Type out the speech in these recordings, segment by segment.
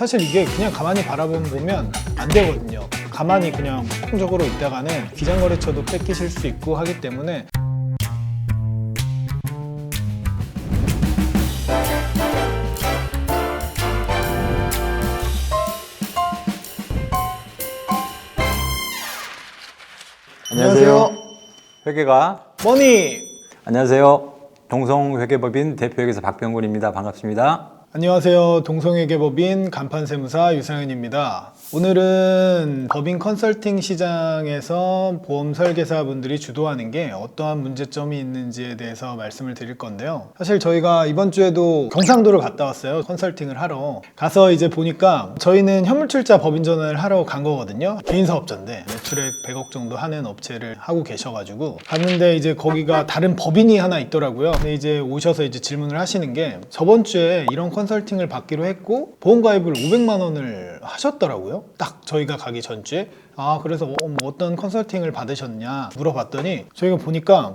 사실 이게 그냥 가만히 바라보면 안 되거든요. 가만히 그냥 폭풍적으로 있다가는 기장거래처도 뺏기실 수 있고 하기 때문에 안녕하세요. 회계가 머니! 안녕하세요. 동성회계법인 대표회계사 박병근입니다. 반갑습니다. 안녕하세요. 동성회계법인 간판세무사 유상현입니다. 오늘은 법인 컨설팅 시장에서 보험 설계사분들이 주도하는 게 어떠한 문제점이 있는지에 대해서 말씀을 드릴 건데요. 사실 저희가 이번 주에도 경상도를 갔다 왔어요. 컨설팅을 하러. 가서 이제 보니까 저희는 현물출자 법인 전환을 하러 간 거거든요. 개인 사업자인데 매출액 100억 정도 하는 업체를 하고 계셔가지고 갔는데 이제 거기가 다른 법인이 하나 있더라고요. 근데 이제 오셔서 이제 질문을 하시는 게 저번 주에 이런 컨설팅을 받기로 했고 보험 가입을 500만 원을 하셨더라고요. 딱 저희가 가기 전주에. 그래서 뭐 어떤 컨설팅을 받으셨냐 물어봤더니 저희가 보니까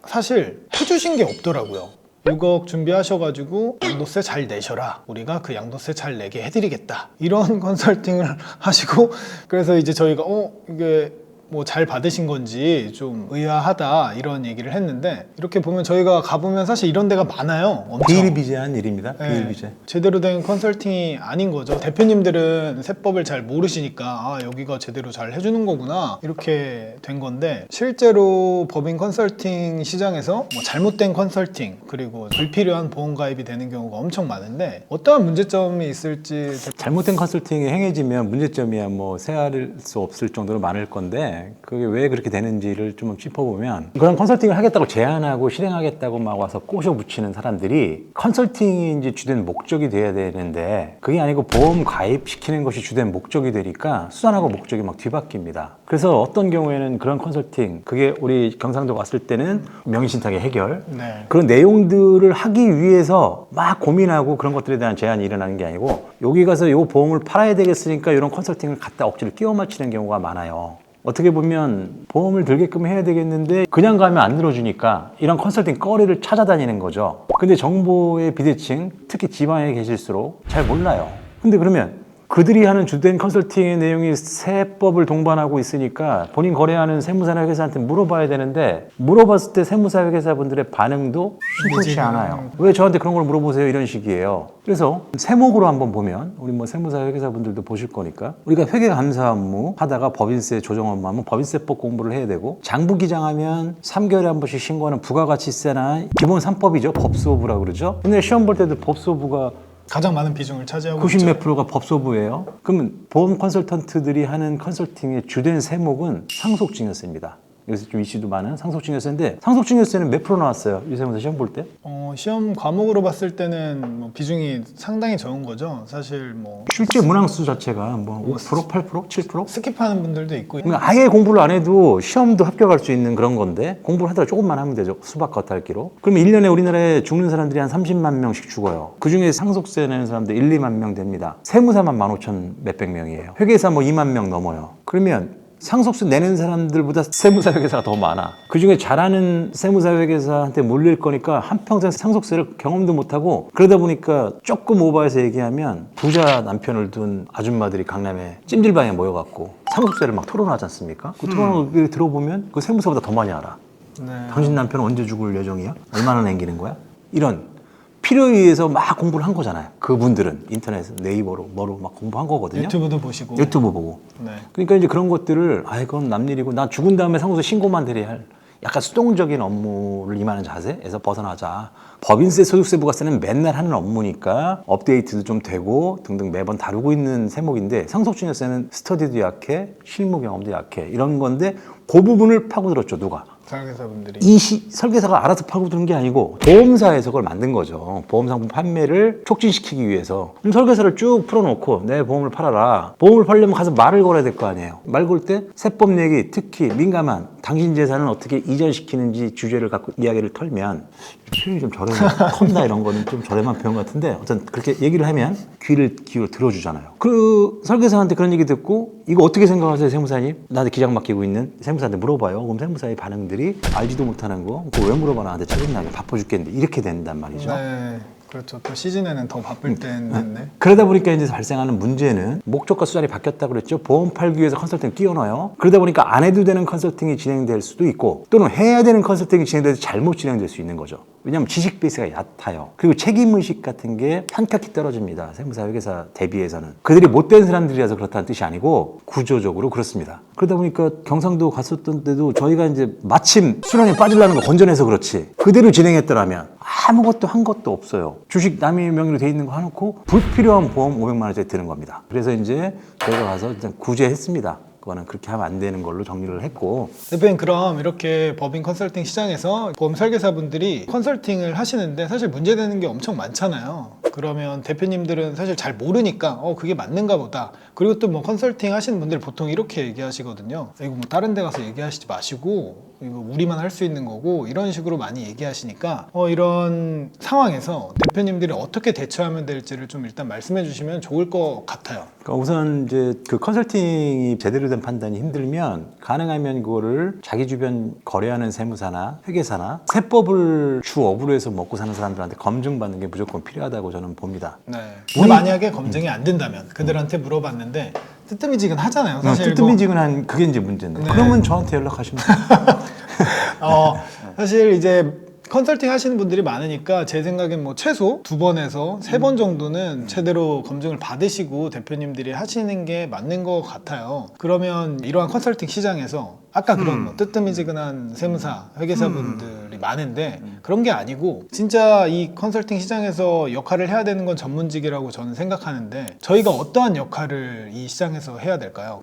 사실 해주신 게 없더라고요. 6억 준비하셔가지고 양도세 잘 내셔라, 우리가 그 양도세 잘 내게 해드리겠다, 이런 컨설팅을 하시고, 그래서 이제 저희가 이게 뭐 잘 받으신 건지 좀 의아하다 이런 얘기를 했는데, 이렇게 보면 저희가 가보면 사실 이런 데가 많아요. 엄청. 비일비재한 일입니다. 네, 비일비재. 제대로 된 컨설팅이 아닌 거죠. 대표님들은 세법을 잘 모르시니까 여기가 제대로 잘 해주는 거구나 이렇게 된 건데, 실제로 법인 컨설팅 시장에서 뭐 잘못된 컨설팅 그리고 불필요한 보험 가입이 되는 경우가 엄청 많은데, 어떠한 문제점이 있을지. 잘못된 컨설팅이 행해지면 문제점이야 뭐 세할 수 없을 정도로 많을 건데, 그게 왜 그렇게 되는지를 좀 짚어보면, 그런 컨설팅을 하겠다고 제안하고 실행하겠다고 막 와서 꼬셔 붙이는 사람들이 컨설팅이 이제 주된 목적이 돼야 되는데, 그게 아니고 보험 가입시키는 것이 주된 목적이 되니까 수단하고 목적이 막 뒤바뀝니다. 그래서 어떤 경우에는 그런 컨설팅, 그게 우리 경상도 갔을 때는 명의신탁의 해결, 네. 그런 내용들을 하기 위해서 막 고민하고 그런 것들에 대한 제안이 일어나는 게 아니고, 여기 가서 요 보험을 팔아야 되겠으니까 이런 컨설팅을 갖다 억지로 끼워 맞추는 경우가 많아요. 어떻게 보면 보험을 들게끔 해야 되겠는데 그냥 가면 안 들어주니까 이런 컨설팅 거리를 찾아다니는 거죠. 근데 정보의 비대칭, 특히 지방에 계실수록 잘 몰라요. 근데 그러면 그들이 하는 주된 컨설팅의 내용이 세법을 동반하고 있으니까 본인 거래하는 세무사나 회계사한테 물어봐야 되는데, 물어봤을 때 세무사 회계사분들의 반응도 심상치 않아요. 왜 저한테 그런 걸 물어보세요, 이런 식이에요. 그래서 세목으로 한번 보면, 우리 뭐 세무사 회계사분들도 보실 거니까, 우리가 회계감사 업무 하다가 법인세 조정 업무 하면 법인세법 공부를 해야 되고, 장부기장하면 3개월에 한 번씩 신고하는 부가가치세나 기본 3법이죠. 법소부라고 그러죠. 근데 시험 볼 때도 법소부가 가장 많은 비중을 차지하고 90 몇 있죠. 프로가 법소부예요. 그러면 보험 컨설턴트들이 하는 컨설팅의 주된 세목은 상속증여세입니다. 여기서 좀 이슈도 많은 상속증여세인데, 상속증여세는 몇 프로 나왔어요? 유세무사 시험 볼 때? 시험 과목으로 봤을 때는 뭐 비중이 상당히 적은 거죠. 사실 뭐 실제 문항수 자체가 뭐 5%, 8%, 7%? 스킵하는 분들도 있고. 그러니까 아예 공부를 안 해도 시험도 합격할 수 있는 그런 건데, 공부를 하다가 조금만 하면 되죠. 수박 겉핥기로. 그러면 1년에 우리나라에 죽는 사람들이 한 30만 명씩 죽어요. 그중에 상속세 내는 사람들 1, 2만 명 됩니다. 세무사만 15,000 몇백 명이에요. 회계사 뭐 2만 명 넘어요. 그러면 상속세 내는 사람들보다 세무사 회계사가 더 많아. 그중에 잘하는 세무사 회계사한테 몰릴 거니까 한평생 상속세를 경험도 못하고, 그러다 보니까 조금 오버해서 얘기하면 부자 남편을 둔 아줌마들이 강남에 찜질방에 모여갖고 상속세를 막 토론하지 않습니까? 그 토론을 들어보면 그 세무사보다 더 많이 알아. 네. 당신 남편은 언제 죽을 예정이야? 얼마나 남기는 거야? 이런 필요에 의해서 막 공부를 한 거잖아요. 그분들은 인터넷, 네이버로 뭐로 막 공부한 거거든요. 유튜브도 보시고. 유튜브 보고. 네. 그러니까 이제 그런 것들을 그건 남일이고, 나 죽은 다음에 상속세 신고만 드려야 할 약간 수동적인 업무를 임하는 자세에서 벗어나자. 법인세, 소득세, 부가세는 맨날 하는 업무니까 업데이트도 좀 되고 등등 매번 다루고 있는 세목인데, 상속증여세는 스터디도 약해, 실무 경험도 약해, 이런 건데 그 부분을 파고들었죠. 누가? 설계사분들이. 이 설계사가 알아서 파고드는 게 아니고 보험사에서 그걸 만든 거죠. 보험상품 판매를 촉진시키기 위해서. 그럼 설계사를 쭉 풀어놓고 내 보험을 팔아라. 보험을 팔려면 가서 말을 걸어야 될 거 아니에요. 말 걸 때 세법 얘기, 특히 민감한 당신 재산을 어떻게 이전시키는지 주제를 갖고 이야기를 털면, 표현이 좀 턴다 이런 거는 좀 저렴한 표현 같은데, 어쨌든 그렇게 얘기를 하면 귀를 기울여 들어주잖아요. 그 설계사한테 그런 얘기 듣고, 이거 어떻게 생각하세요, 세무사님? 나한테 기장 맡기고 있는 세무사한테 물어봐요. 그럼 세무사의 반응들이 알지도 못하는 거, 그거 왜 물어봐, 나한테 짜증나게 바빠 죽겠는데, 이렇게 된단 말이죠. 네. 그렇죠. 또 시즌에는 더 바쁠 때는 그러다 보니까 이제 발생하는 문제는 목적과 수단이 바뀌었다고 그랬죠. 보험 팔기 위해서 컨설팅을 끼워넣어요. 그러다 보니까 안 해도 되는 컨설팅이 진행될 수도 있고 또는 해야 되는 컨설팅이 진행돼서 잘못 진행될 수 있는 거죠. 왜냐하면 지식 베이스가 얕아요. 그리고 책임의식 같은 게 현격히 떨어집니다. 세무사 회계사 대비해서는. 그들이 못된 사람들이라서 그렇다는 뜻이 아니고 구조적으로 그렇습니다. 그러다 보니까 경상도 갔었던 때도 저희가 이제 마침 수량이 빠지려는 거 건전해서 그렇지 그대로 진행했더라면 아무것도 한 것도 없어요. 주식 남의 명의로 돼 있는 거 해놓고 불필요한 보험 500만 원짜리 드는 겁니다. 그래서 이제 저희가 가서 일단 구제했습니다. 그거는 그렇게 하면 안 되는 걸로 정리를 했고. 대표님, 그럼 이렇게 법인 컨설팅 시장에서 보험 설계사분들이 컨설팅을 하시는데 사실 문제되는 게 엄청 많잖아요. 그러면 대표님들은 사실 잘 모르니까 그게 맞는가 보다. 그리고 또 뭐 컨설팅 하시는 분들 보통 이렇게 얘기하시거든요. 이거 뭐 다른 데 가서 얘기하시지 마시고 이거 우리만 할 수 있는 거고 이런 식으로 많이 얘기하시니까 이런 상황에서 대표님들이 어떻게 대처하면 될지를 좀 일단 말씀해 주시면 좋을 것 같아요. 그러니까 우선 이제 그 컨설팅이 제대로 된 판단이 힘들면 가능하면 그거를 자기 주변 거래하는 세무사나 회계사나 세법을 주업으로 해서 먹고 사는 사람들한테 검증받는 게 무조건 필요하다고 저는 봅니다. 네. 근데 만약에 검증이 안 된다면 그들한테 물어봤는데 뜨뜨미지근하잖아요. 사실 뜨뜨미지근한 그게 이제 문제인데. 네. 그러면 저한테 연락하시면 돼요. 사실 이제 컨설팅 하시는 분들이 많으니까 제 생각엔 뭐 최소 2번에서 3번 정도는 제대로 검증을 받으시고 대표님들이 하시는 게 맞는 것 같아요. 그러면 이러한 컨설팅 시장에서 아까 그런 뭐 뜨뜨미지근한 세무사, 회계사분들이 많은데 그런 게 아니고 진짜 이 컨설팅 시장에서 역할을 해야 되는 건 전문직이라고 저는 생각하는데 저희가 어떠한 역할을 이 시장에서 해야 될까요?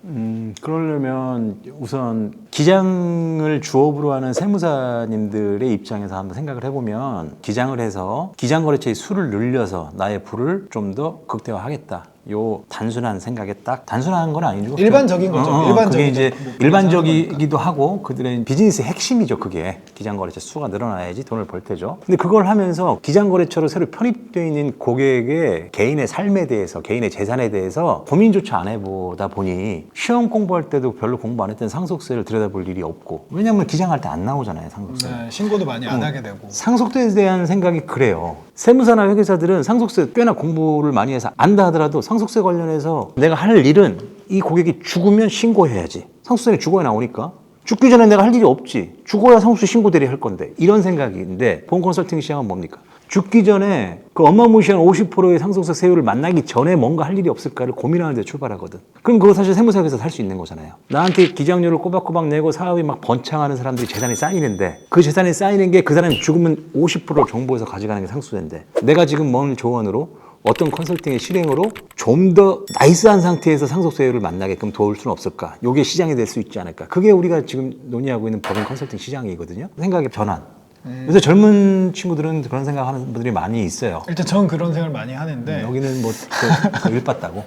그러려면 우선 기장을 주업으로 하는 세무사님들의 입장에서 한번 생각을 해보면 기장을 해서 기장거래처의 수를 늘려서 나의 부를 좀 더 극대화하겠다. 요 단순한 생각에 딱 단순한 건 아니죠. 일반적인 거죠. 그게 이제 일반적이기도 하고 그들의 비즈니스의 핵심이죠. 그게 기장거래처 수가 늘어나야지 돈을 벌 테죠. 근데 그걸 하면서 기장거래처로 새로 편입되어 있는 고객의 개인의 삶에 대해서 개인의 재산에 대해서 고민조차 안 해보다 보니 시험 공부할 때도 별로 공부 안 했던 상속세를 들여다볼 일이 없고 왜냐면 기장할 때 안 나오잖아요. 상속세. 네, 신고도 많이 안 하게 되고. 상속세에 대한 생각이 그래요. 세무사나 회계사들은 상속세 꽤나 공부를 많이 해서 안다 하더라도 상속세 관련해서 내가 할 일은 이 고객이 죽으면 신고해야지. 상속세는 죽어야 나오니까. 죽기 전에 내가 할 일이 없지. 죽어야 상속세 신고 대리할 건데. 이런 생각인데 보험 컨설팅 시장은 뭡니까? 죽기 전에 그 어마무시한 50%의 상속세 세율을 만나기 전에 뭔가 할 일이 없을까를 고민하는 데 출발하거든. 그럼 그거 사실 세무사에서 할 수 있는 거잖아요. 나한테 기장료를 꼬박꼬박 내고 사업이 막 번창하는 사람들이 재산이 쌓이는데 그 재산이 쌓이는 게 그 사람이 죽으면 50%를 정부에서 가져가는 게 상속세인데 내가 지금 뭔 조언으로 어떤 컨설팅의 실행으로 좀 더 나이스한 상태에서 상속세율을 만나게끔 도울 수는 없을까? 이게 시장이 될 수 있지 않을까? 그게 우리가 지금 논의하고 있는 법인 컨설팅 시장이거든요. 생각의 전환. 그래서 젊은 친구들은 그런 생각하는 분들이 많이 있어요. 일단 저는 그런 생각을 많이 하는데 여기는 뭐 일봤다고.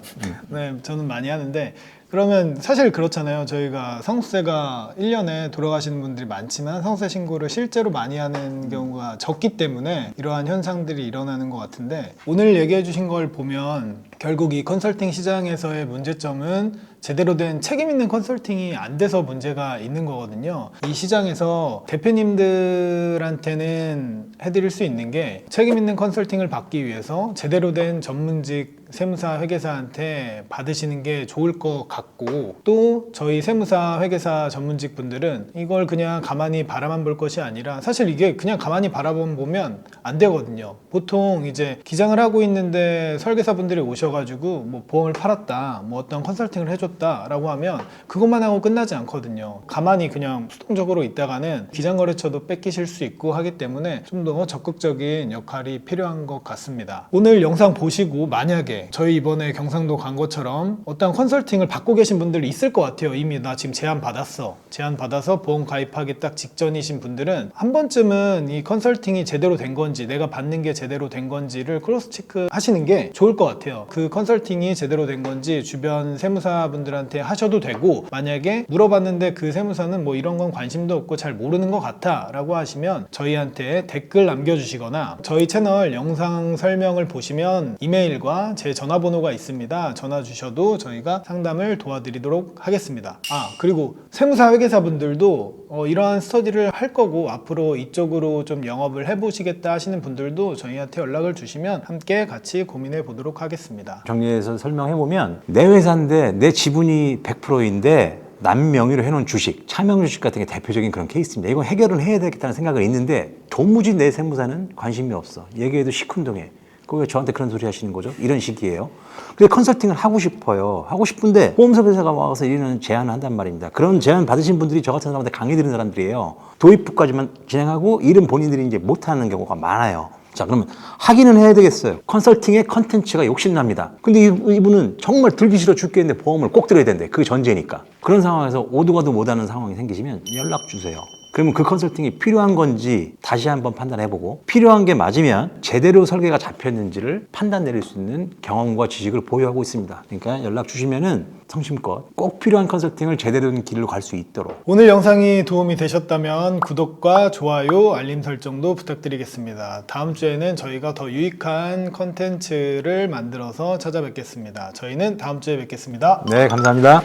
네, 저는 많이 하는데 그러면 사실 그렇잖아요. 저희가 상속세가 1년에 돌아가시는 분들이 많지만 상속세 신고를 실제로 많이 하는 경우가 적기 때문에 이러한 현상들이 일어나는 것 같은데 오늘 얘기해 주신 걸 보면 결국 이 컨설팅 시장에서의 문제점은 제대로 된 책임 있는 컨설팅이 안 돼서 문제가 있는 거거든요. 이 시장에서 대표님들한테는 해드릴 수 있는 게 책임 있는 컨설팅을 받기 위해서 제대로 된 전문직 세무사, 회계사한테 받으시는 게 좋을 것 같고 또 저희 세무사, 회계사 전문직 분들은 이걸 그냥 가만히 바라만 볼 것이 아니라 사실 이게 그냥 가만히 바라보면 안 되거든요. 보통 이제 기장을 하고 있는데 설계사분들이 오셔가지고 뭐 보험을 팔았다, 뭐 어떤 컨설팅을 해줬다라고 하면 그것만 하고 끝나지 않거든요. 가만히 그냥 수동적으로 있다가는 기장거래처도 뺏기실 수 있고 하기 때문에 좀 더 적극적인 역할이 필요한 것 같습니다. 오늘 영상 보시고 만약에 저희 이번에 경상도 간 것처럼 어떤 컨설팅을 받고 계신 분들이 있을 것 같아요. 이미 나 지금 제안 받았어. 제안 받아서 보험 가입하기 딱 직전이신 분들은 한 번쯤은 이 컨설팅이 제대로 된 건지 내가 받는 게 제대로 된 건지를 크로스 체크 하시는 게 좋을 것 같아요. 그 컨설팅이 제대로 된 건지 주변 세무사분들한테 하셔도 되고 만약에 물어봤는데 그 세무사는 뭐 이런 건 관심도 없고 잘 모르는 것 같아 라고 하시면 저희한테 댓글 남겨주시거나 저희 채널 영상 설명을 보시면 이메일과 제 전화번호가 있습니다. 전화 주셔도 저희가 상담을 도와드리도록 하겠습니다. 그리고 세무사 회계사분들도 이러한 스터디를 할 거고 앞으로 이쪽으로 좀 영업을 해보시겠다 하시는 분들도 저희한테 연락을 주시면 함께 같이 고민해 보도록 하겠습니다. 정리해서 설명해보면 내 회사인데 내 지분이 100%인데 남 명의로 해놓은 주식, 차명 주식 같은 게 대표적인 그런 케이스입니다. 이건 해결은 해야 되겠다는 생각은 있는데 도무지 내 세무사는 관심이 없어. 얘기해도 시큰둥해. 그거 왜 저한테 그런 소리 하시는 거죠? 이런 식이에요. 근데 컨설팅을 하고 싶어요. 하고 싶은데 보험사 회사가 와서 이런 제안을 한단 말입니다. 그런 제안 받으신 분들이 저 같은 사람한테 강의 드리는 사람들이에요. 도입부까지만 진행하고 일은 본인들이 이제 못하는 경우가 많아요. 자, 그러면 하기는 해야 되겠어요. 컨설팅의 컨텐츠가 욕심납니다. 근데 이분은 정말 들기 싫어 죽겠는데 보험을 꼭 들어야 된대. 그게 전제니까. 그런 상황에서 오도가도 못하는 상황이 생기시면 연락 주세요. 그러면 그 컨설팅이 필요한 건지 다시 한번 판단해보고 필요한 게 맞으면 제대로 설계가 잡혔는지를 판단 내릴 수 있는 경험과 지식을 보유하고 있습니다. 그러니까 연락 주시면은 성심껏 꼭 필요한 컨설팅을 제대로 된 길로 갈 수 있도록. 오늘 영상이 도움이 되셨다면 구독과 좋아요, 알림 설정도 부탁드리겠습니다. 다음 주에는 저희가 더 유익한 컨텐츠를 만들어서 찾아뵙겠습니다. 저희는 다음 주에 뵙겠습니다. 네, 감사합니다.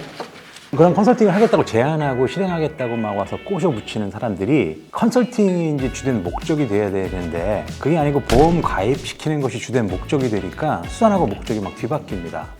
그런 컨설팅을 하겠다고 제안하고 실행하겠다고 막 와서 꼬셔 붙이는 사람들이 컨설팅이 이제 주된 목적이 돼야 되는데 그게 아니고 보험 가입시키는 것이 주된 목적이 되니까 수단하고 목적이 막 뒤바뀝니다.